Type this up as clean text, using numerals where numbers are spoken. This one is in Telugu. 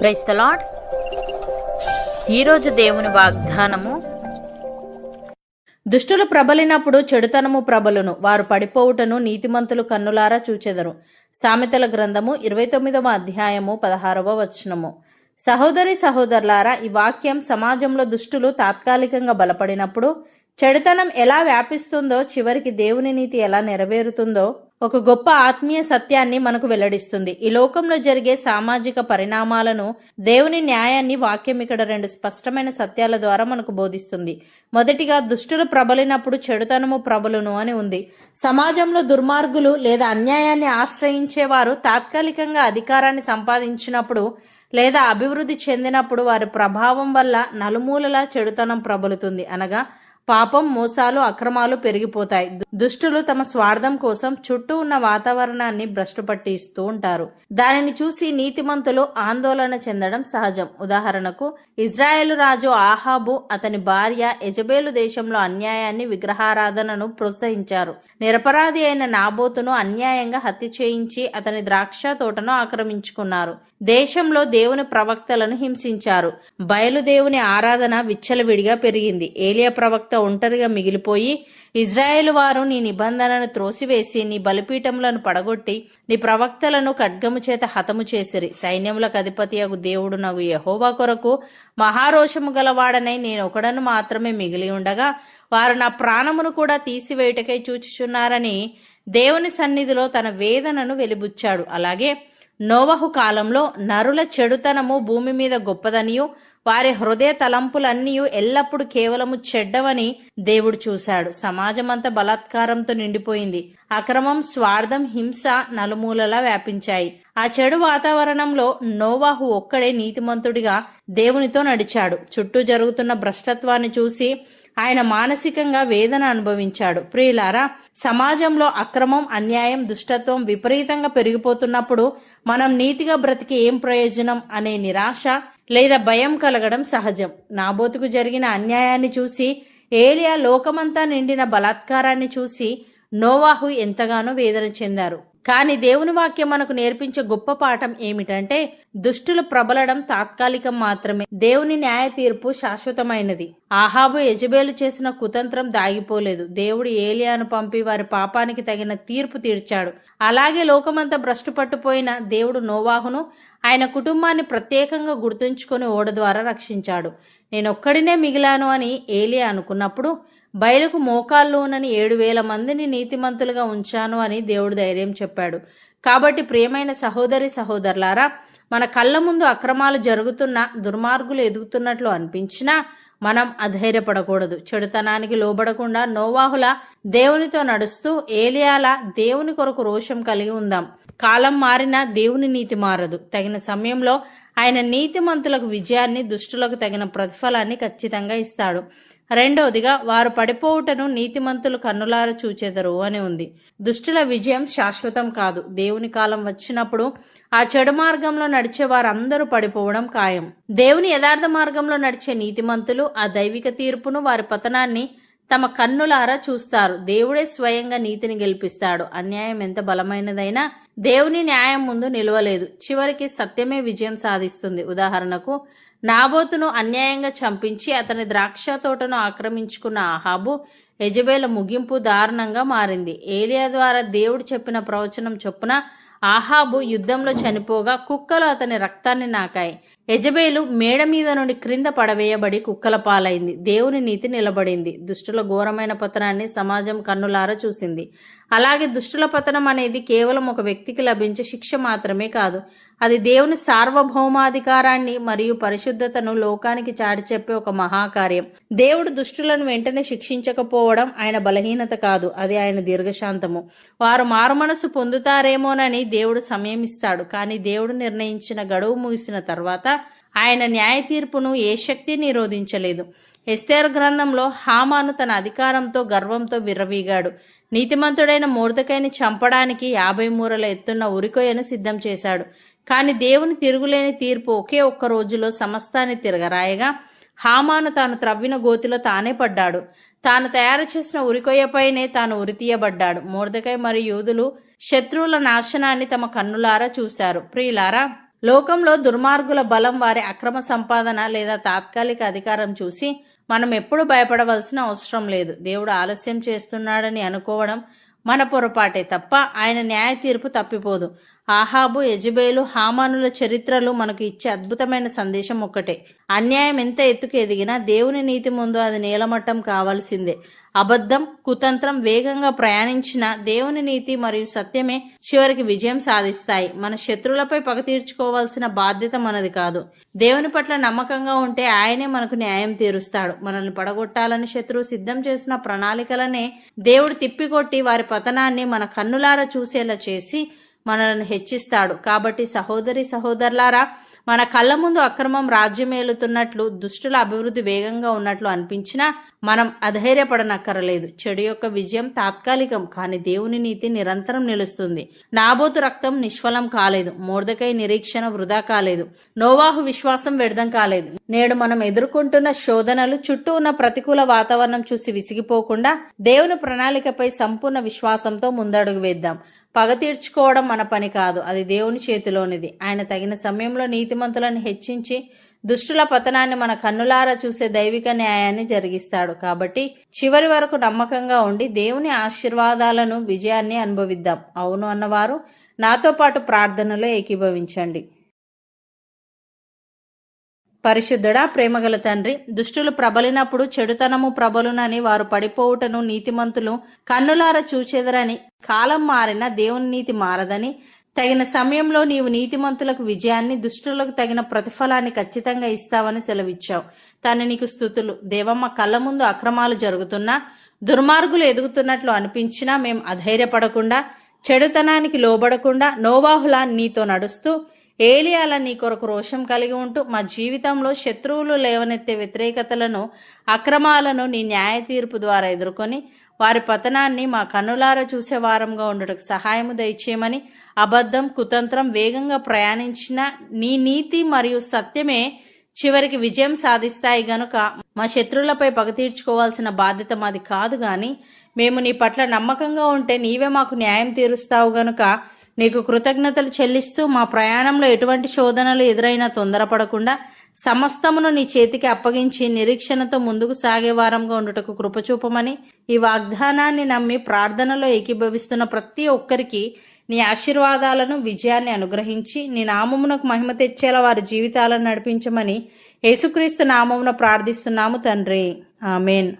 Praise the lord. ఈరోజు దేవుని వాగ్దానము, దుష్టులు ప్రబలినప్పుడు చెడుతనము ప్రబలును, వారు పడిపోవుటను నీతిమంతులు కన్నులారా చూచెదరు. సామెతల గ్రంథము 29వ అధ్యాయము 16వ వచనము. సహోదరి సహోదరులారా, ఈ వాక్యం సమాజంలో దుష్టులు తాత్కాలికంగా బలపడినప్పుడు చెడుతనం ఎలా వ్యాపిస్తుందో, చివరికి దేవుని నీతి ఎలా నెరవేరుతుందో ఒక గొప్ప ఆత్మీయ సత్యాన్ని మనకు వెల్లడిస్తుంది. ఈ లోకంలో జరిగే సామాజిక పరిణామాలను, దేవుని న్యాయాన్ని వాక్యం ఇక్కడ 2 స్పష్టమైన సత్యాల ద్వారా మనకు బోధిస్తుంది. మొదటిగా, దుష్టులు ప్రబలినప్పుడు చెడుతనము ప్రబలును అని ఉంది. సమాజంలో దుర్మార్గులు లేదా అన్యాయాన్ని ఆశ్రయించేవారు తాత్కాలికంగా అధికారాన్ని సంపాదించినప్పుడు లేదా అభివృద్ధి చెందినప్పుడు వారి ప్రభావం వల్ల నలుమూలలా చెడుతనం ప్రబలుతుంది. అనగా పాపం, మోసాలు, అక్రమాలు పెరిగిపోతాయి. దుష్టులు తమ స్వార్థం కోసం చుట్టూ ఉన్న వాతావరణాన్ని భ్రష్టు పట్టిస్తూ ఉంటారు. దానిని చూసి నీతిమంతులు ఆందోళన చెందడం సహజం. ఉదాహరణకు, ఇజ్రాయేలు రాజు ఆహాబు, అతని భార్య యెజబేలు దేశంలో అన్యాయాన్ని, విగ్రహారాధనను ప్రోత్సహించారు. నిరపరాధి అయిన నాబోతును అన్యాయంగా హత్య చేయించి అతని ద్రాక్ష తోటను ఆక్రమించుకున్నారు. దేశంలో దేవుని ప్రవక్తలను హింసించారు. బయలుదేవుని ఆరాధన విచ్చలవిడిగా పెరిగింది. ఏలియా ప్రవక్త ఒంటరిగా మిగిలిపోయి, ఇజ్రాయేలు వారు నీ నిబంధనను త్రోసివేసి నీ బలిపీఠములను పడగొట్టి నీ ప్రవక్తలను ఖడ్గము చేత హతము చేసిరి. సైన్యములకు అధిపతియగు దేవుడు నగు యెహోవా కొరకు మహారోషము గలవాడనై నేనొకడను మాత్రమే మిగిలి ఉండగా వారు నా ప్రాణమును కూడా తీసివేయుటకై చూచుచున్నారని దేవుని సన్నిధిలో తన వేదనను వెలిబుచ్చాడు. అలాగే నోవహు కాలంలో నరుల చెడుతనము భూమి మీద గొప్పదనియు వారి హృదయ తలంపులన్నీ ఎల్లప్పుడూ కేవలము చెడ్డవని దేవుడు చూశాడు. సమాజమంతా బలాత్కారంతో నిండిపోయింది. అక్రమం, స్వార్థం, హింస నలుమూలలా వ్యాపించాయి. ఆ చెడు వాతావరణంలో నోవాహు ఒక్కడే నీతిమంతుడిగా దేవునితో నడిచాడు. చుట్టూ జరుగుతున్న భ్రష్టత్వాన్ని చూసి ఆయన మానసికంగా వేదన అనుభవించాడు. ప్రియులారా, సమాజంలో అక్రమం, అన్యాయం, దుష్టత్వం విపరీతంగా పెరిగిపోతున్నప్పుడు మనం నీతిగా బ్రతికి ఏం ప్రయోజనం అనే నిరాశ లేదా భయం కలగడం సహజం. నాబోతుకు జరిగిన అన్యాయాన్ని చూసి, ఏలియా లోకమంతా నిండిన బలాత్కారాన్ని చూసి నోవాహు ఎంతగానో వేదన చెందారు. కానీ దేవుని వాక్యం మనకు నేర్పించే గొప్ప పాఠం ఏమిటంటే, దుష్టులు ప్రబలడం తాత్కాలికం మాత్రమే, దేవుని న్యాయ తీర్పు శాశ్వతమైనది. ఆహాబు, యెజబేలు చేసిన కుతంత్రం దాగిపోలేదు. దేవుడు ఏలియాను పంపి వారి పాపానికి తగిన తీర్పు తీర్చాడు. అలాగే లోకమంతా భ్రష్టు పట్టుపోయిన దేవుడు నోవాహును, ఆయన కుటుంబాన్ని ప్రత్యేకంగా గుర్తుంచుకొని ఓడ ద్వారా రక్షించాడు. నేనొక్కడినే మిగిలాను అని ఏలియా అనుకున్నప్పుడు బయలుకు మోకాల్లోనని 7,000 మందిని నీతిమంతులుగా ఉంచాను అని దేవుడు ధైర్యం చెప్పాడు. కాబట్టి ప్రియమైన సహోదరి సహోదరులారా, మన కళ్ళ ముందు అక్రమాలు జరుగుతున్నా, దుర్మార్గులు ఎదుగుతున్నట్లు అనిపించినా మనం అధైర్యపడకూడదు. చెడుతనానికి లోబడకుండా నోవాహుల దేవునితో నడుస్తూ ఏలియాలా దేవుని కొరకు రోషం కలిగి ఉందాం. కాలం మారినా దేవుని నీతి మారదు. తగిన సమయంలో ఆయన నీతిమంతులకు విజయాన్ని, దుష్టులకు తగిన ప్రతిఫలాన్ని ఖచ్చితంగా ఇస్తాడు. రెండవదిగా, వారు పడిపోవుటను నీతిమంతులు కన్నులారా చూచెదరు అని ఉంది. దుష్టుల విజయం శాశ్వతం కాదు. దేవుని కాలం వచ్చినప్పుడు ఆ చెడు మార్గంలో నడిచే వారందరూ పడిపోవడం ఖాయం. దేవుని యథార్థ మార్గంలో నడిచే నీతిమంతులు ఆ దైవిక తీర్పును, వారి పతనాన్ని తమ కన్నులారా చూస్తారు. దేవుడే స్వయంగా నీతిని గెలిపిస్తాడు. అన్యాయం ఎంత బలమైనదైనా దేవుని న్యాయం ముందు నిలవలేదు. చివరికి సత్యమే విజయం సాధిస్తుంది. ఉదాహరణకు, నాబోతును అన్యాయంగా చంపించి అతని ద్రాక్ష తోటను ఆక్రమించుకున్న ఆహాబు, యెజబేలు ముగింపు దారుణంగా మారింది. ఏలియా ద్వారా దేవుడు చెప్పిన ప్రవచనం చొప్పున ఆహాబు యుద్ధంలో చనిపోగా కుక్కలు అతని రక్తాన్ని నాకాయి. యెజబేలు మేడ మీద నుండి క్రింద పడవేయబడి కుక్కల పాలైంది. దేవుని నీతి నిలబడింది. దుష్టుల ఘోరమైన పతనాన్ని సమాజం కన్నులారా చూసింది. అలాగే దుష్టుల పతనం అనేది కేవలం ఒక వ్యక్తికి లభించే శిక్ష మాత్రమే కాదు, అది దేవుని సార్వభౌమాధికారాన్ని మరియు పరిశుద్ధతను లోకానికి చాటి చెప్పే ఒక మహాకార్యం. దేవుడు దుష్టులను వెంటనే శిక్షించకపోవడం ఆయన బలహీనత కాదు, అది ఆయన దీర్ఘశాంతము. వారు మారుమనసు పొందుతారేమోనని దేవుడు సమయం ఇస్తాడు. కానీ దేవుడు నిర్ణయించిన గడువు ముగిసిన తర్వాత ఆయన న్యాయ తీర్పును ఏ శక్తి నిరోధించలేదు. ఎస్తేరు గ్రంథంలో హామాను తన అధికారంతో, గర్వంతో విర్రవీగాడు. నీతిమంతుడైన మొర్దెకైని చంపడానికి 50 మూరల ఎత్తున్న ఉరికొయ్యను సిద్ధం చేశాడు. కానీ దేవుని తిరుగులేని తీర్పు ఒకే ఒక్క రోజులో సమస్తాన్ని తిరగరాయగా హామాను తాను త్రవ్విన గోతిలో తానే పడ్డాడు. తాను తయారు చేసిన ఉరికొయ్యపైనే తాను ఉరితీయబడ్డాడు. మొర్దెకై మరియు యూదులు శత్రువుల నాశనాన్ని తమ కన్నులారా చూశారు. ప్రియులారా, లోకంలో దుర్మార్గుల బలం, వారి అక్రమ సంపాదన లేదా తాత్కాలిక అధికారం చూసి మనం ఎప్పుడు భయపడవలసిన అవసరం లేదు. దేవుడు ఆలస్యం చేస్తున్నాడని అనుకోవడం మన పొరపాటే తప్ప ఆయన న్యాయ తీర్పు తప్పిపోదు. ఆహాబు, యెజెబెలు, హామానుల చరిత్రలు మనకు ఇచ్చే అద్భుతమైన సందేశం ఒక్కటే: అన్యాయం ఎంత ఎత్తుకు ఎదిగినా దేవుని నీతి ముందు అది నేలమట్టం కావాల్సిందే. అబద్ధం, కుతంత్రం వేగంగా ప్రయాణించిన దేవుని నీతి మరియు సత్యమే చివరికి విజయం సాధిస్తాయి. మన శత్రువులపై పగ తీర్చుకోవాల్సిన బాధ్యత మనది కాదు. దేవుని పట్ల నమ్మకంగా ఉంటే ఆయనే మనకు న్యాయం తీరుస్తాడు. మనల్ని పడగొట్టాలని శత్రువు సిద్ధం చేసిన ప్రణాళికలనే దేవుడు తిప్పికొట్టి వారి పతనాన్ని మన కన్నులారా చూసేలా చేసి మనల్ని హెచ్చిస్తాడు. కాబట్టి సహోదరి సహోదరులారా, మన కళ్ళ ముందు అక్రమం రాజ్యమేలుతున్నట్లు, దుష్టుల అభివృద్ధి వేగంగా ఉన్నట్లు అనిపించినా మనం అధైర్యపడనక్కరలేదు. చెడు యొక్క విజయం తాత్కాలికం, కానీ దేవుని నీతి నిరంతరం నిలుస్తుంది. నాబోతు రక్తం నిష్ఫలం కాలేదు, మొర్దెకై నిరీక్షణ వృధా కాలేదు, నోవాహు విశ్వాసం వ్యర్థం కాలేదు. నేడు మనం ఎదుర్కొంటున్న శోధనలు, చుట్టూ ఉన్న ప్రతికూల వాతావరణం చూసి విసిగిపోకుండా దేవుని ప్రణాళికపై సంపూర్ణ విశ్వాసంతో ముందడుగు వేద్దాం. పగ తీర్చుకోవడం మన పని కాదు, అది దేవుని చేతిలోనిది. ఆయన తగిన సమయంలో నీతిమంతులను హెచ్చించి దుష్టుల పతనాన్ని మన కన్నులారా చూసే దైవిక న్యాయాన్ని జరిగిస్తాడు. కాబట్టి చివరి వరకు నమ్మకంగా ఉండి దేవుని ఆశీర్వాదాలను, విజయాన్ని అనుభవిద్దాం. అవును అన్నవారు నాతో పాటు ప్రార్థనలో ఏకీభవించండి. పరిశుద్ధుడా, ప్రేమగల తండ్రి, దుష్టులు ప్రబలినప్పుడు చెడుతనము ప్రబలునని, వారు పడిపోవుటను నీతిమంతులు కన్నులార చూచెదరని, కాలం మారిన దేవుని నీతి మారదని, తగిన సమయంలో నీవు నీతిమంతులకు విజయాన్ని, దుష్టులకు తగిన ప్రతిఫలాన్ని ఖచ్చితంగా ఇస్తావని సెలవిచ్చావు. తండ్రి, నీకు స్తుతులు. దేవమ్మ, కళ్ళ ముందు అక్రమాలు జరుగుతున్నా, దుర్మార్గులు ఎదుగుతున్నట్లు అనిపించినా మేం అధైర్యపడకుండా, చెడుతనానికి లోబడకుండా, నోవాహులా నీతో నడుస్తూ, ఏలియాల నీ కొరకు రోషం కలిగి ఉంటూ, మా జీవితంలో శత్రువులు లేవనెత్తే వ్యతిరేకతలను, అక్రమాలను నీ న్యాయ తీర్పు ద్వారా ఎదుర్కొని వారి పతనాన్ని మా కన్నులారా చూసే వారంగా ఉండటకు సహాయము దయచేయమని, అబద్ధం, కుతంత్రం వేగంగా ప్రయాణించిన నీ నీతి మరియు సత్యమే చివరికి విజయం సాధిస్తాయి గనుక మా శత్రువులపై పగ తీర్చుకోవాల్సిన బాధ్యత మాది కాదు, గాని మేము నీ పట్ల నమ్మకంగా ఉంటే నీవే మాకు న్యాయం తీరుస్తావు గనుక నీకు కృతజ్ఞతలు చెల్లిస్తూ, మా ప్రయాణంలో ఎటువంటి శోధనలు ఎదురైనా తొందరపడకుండా సమస్తమును నీ చేతికి అప్పగించి నిరీక్షణతో ముందుకు సాగే వారంగా ఉండుటకు కృపచూపమని, ఈ వాగ్దానాన్ని నమ్మి ప్రార్థనలో ఏకీభవిస్తున్న ప్రతి ఒక్కరికి నీ ఆశీర్వాదాలను, విజయాన్ని అనుగ్రహించి నీ నామమునకు మహిమ తెచ్చేలా వారి జీవితాలను నడిపించమని యేసుక్రీస్తు నామమున ప్రార్థిస్తున్నాము తండ్రి. ఆమేన్.